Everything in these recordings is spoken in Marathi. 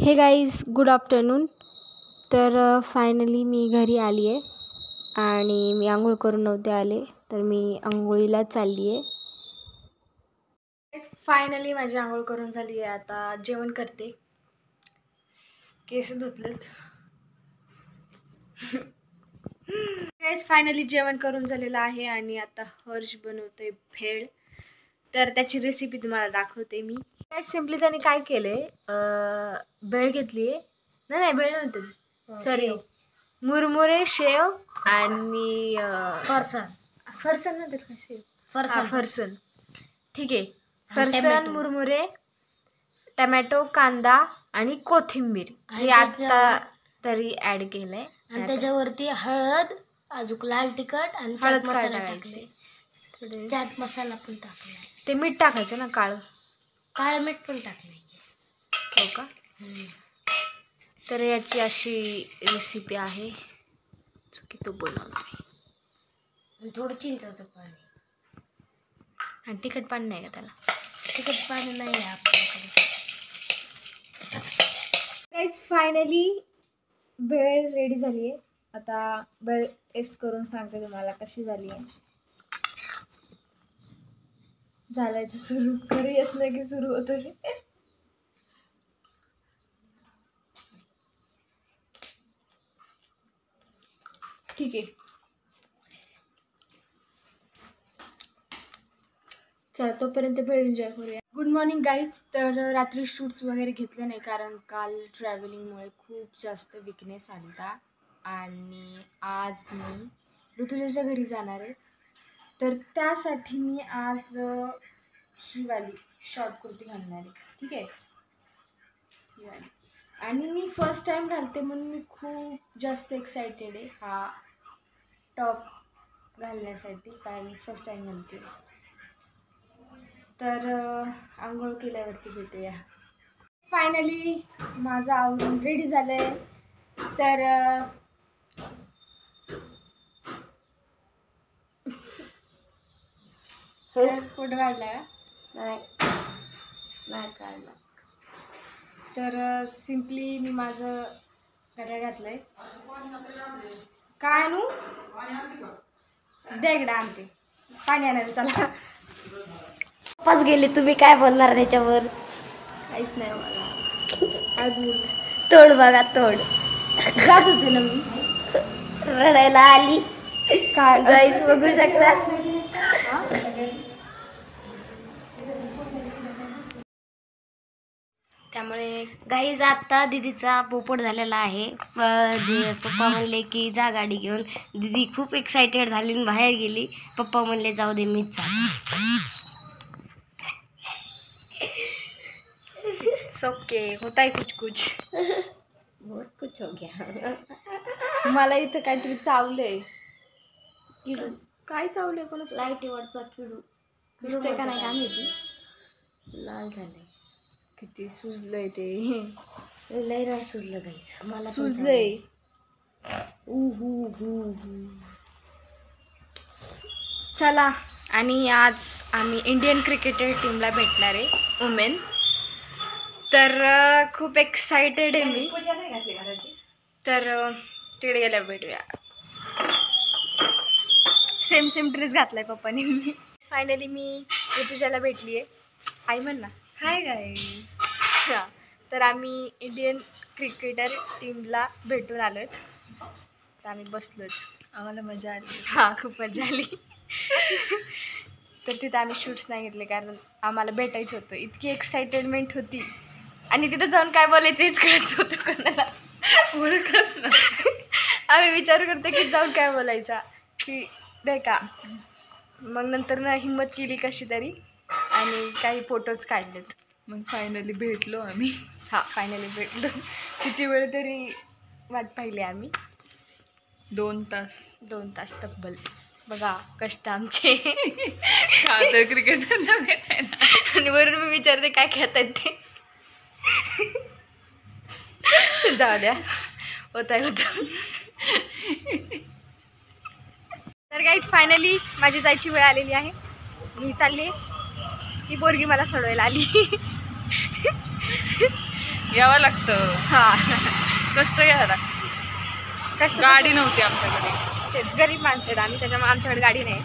हे गाईज गुड आफ्टरनून. तर फायनली मी घरी आली आहे आणि मी आंघोळ करून नव्हते आले, तर मी आंघोळीला चालली आहे. फायनली माझी आंघोळ करून झाली आहे. आता जेवण करते, केस धुतलेत. गाईज फायनली जेवण करून झालेलं आहे आणि आता हर्ष बनवतोय भेळ. तर त्याची रेसिपी तुम्हाला दाखवते मी. सिम्पली त्याने काय केलंय, भेळ घेतली आहे. नाही भेळ नव्हते, सॉरी, मुरमुरे, शेव आणि फरसन नव्हते का, शेव फरसन. ठीक आहे, फरसन, मुरमुरे, टमॅटो, कांदा आणि कोथिंबीर हे आता तरी ऍड केलंय. आणि त्याच्यावरती हळद, अजून लाल तिखट आणि चाट मसाला टाकले. चाट मसाला पण टाकलाय. ते मीठ टाकायचं ना, काळं मीठ पण टाकलंय. हो का? तर याची अशी रेसिपी आहे. की तो बनवतोय. थोडं चिंचाचं पाणी आणि तिखट पाणी नाही का त्याला? तिखट पाणी नाही आहे आपल्याकडे. गाईज फायनली भेळ रेडी झाली आहे. आता भेळ टेस्ट करून सांगते तुम्हाला कशी झाली आहे. झालायचं सुरू, खरं येत नाही की सुरू होतोय. ठीक आहे, चला तोपर्यंत भेळ एन्जॉय करूया. Good morning guys. तर रात्री शूट्स वगैरे घेतले नाही, कारण काल ट्रॅव्हलिंगमुळे खूप जास्त विकनेस आला आणि आज मी ऋतुजाच्या घरी जाणार आहे. तर त्यासाठी मी आज ही वाली शॉर्ट कुर्ती घालणार आहे. ठीक आहे, ही वाली. आणि मी फर्स्ट टाइम घालते म्हणून मी खूप जास्त एक्सायटेड आहे हा टॉप घालण्यासाठी, कारण मी फर्स्ट टाइम घालते. तर आंघोळ केल्यावरती भेटूया. फायनली माझं आवरून रेडी झालं आहे. तर फोटो काढला का? नाही काढला. तर सिम्पली मी माझं घड्याळ घातलंय. काय आणू? दे आणते, पाणी आणायला चला. पाच गेले, तुम्ही काय बोलणार त्याच्यावर? काहीच नाही मला. काय बोल, तोड बघा, तोड. जात होते ना मी, रडायला आली. काय गाईस बघू शकता. त्यामुळे गाईज आता दीदीचा पोपट झालेला आहे. पप्पा म्हणले की जा गाडी घेऊन. दीदी खूप एक्सायटेड झाली आणि बाहेर गेली. पप्पा म्हणले जाऊ दे, मीच जा. ओके, होता है कुछ कुछ. बहुत कुछ हो गया. मला इथं काहीतरी चावलंय. किडू. काय चावलंय? कोणाचं? लाईटीवरचा किडू. दिसतंय का नाही, काय माहिती. लाल झालंय. किती सुजलंय ते. लय नाही सुजलं गाईस, मला सुजलंय. चला, आणि आज आम्ही इंडियन क्रिकेटर टीमला भेटणार आहे, वुमेन. तर खूप एक्सायटेड आहे मी. तर तिकडे गेल्यावर भेटूया. सेम ड्रेस घातलाय पप्पाने. मी फायनली मी ऋतुजाला भेटली आहे. हाय म्हण ना. Hi guys. हां, तर आम्ही इंडियन क्रिकेटर टीमला भेटून आलो आहेत. तर आम्ही बसलोच. आम्हाला मजा आली. हां, खूप मजा आली. तर तिथं आम्ही शूट्स नाही घेतले, कारण आम्हाला भेटायचं होतं. इतकी एक्साइटेडमेंट होती आणि तिथं जाऊन काय बोलायचं हेच कळत होतं कोणाला. ओळखच ना. आम्ही विचार करतो की जाऊन काय बोलायचा, की नाही का. मग नंतर ना हिंमत केली कशी तरी आणि काही फोटोज काढलेत. मग फायनली भेटलो आम्ही. हां, फायनली भेटलो. किती वेळ तरी वाट पाहिली आम्ही. 2 तास. 2 तास तब्बल. बघा कष्ट आमचे. का तर क्रिकेटरला भेटायला. आणि वरून मी विचारते काय खेळतायत ते. जाऊ द्या, होत आहे. तर गाईज फायनली माझी जायची वेळ आलेली आहे. मी चालली. ही पोरगी मला सोडवायला आली. यावं लागतं, हां कष्ट घ्यावं लागतं. कष्ट गाडी नव्हती आमच्याकडे. तेच गरीब माणसं आहेत आम्ही, त्याच्यामुळे आमच्याकडे गाडी नाही.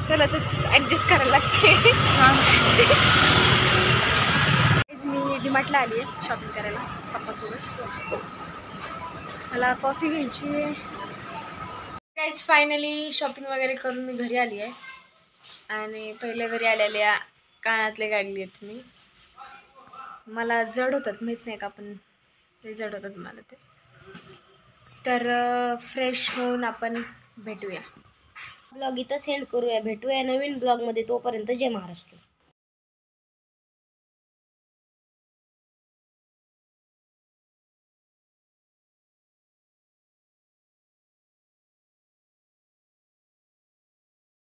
चलतच ॲडजस्ट करायला लागते. मी डीमार्टला आली आहे शॉपिंग करायला पप्पासोबत. मला कॉफी घ्यायची आहे. गाईज फायनली शॉपिंग वगैरे करून मी घरी आली आहे. आणि पहिल्या घरी आलेल्या कानातले काढली आहेत मी. मला जड होतात, माहीत नाही का, पण ते जड होतात मला ते. तर फ्रेश होऊन आपण भेटूया. ब्लॉग इथं सेंड करूया. भेटूया नवीन ब्लॉगमध्ये. तोपर्यंत जय महाराष्ट्र.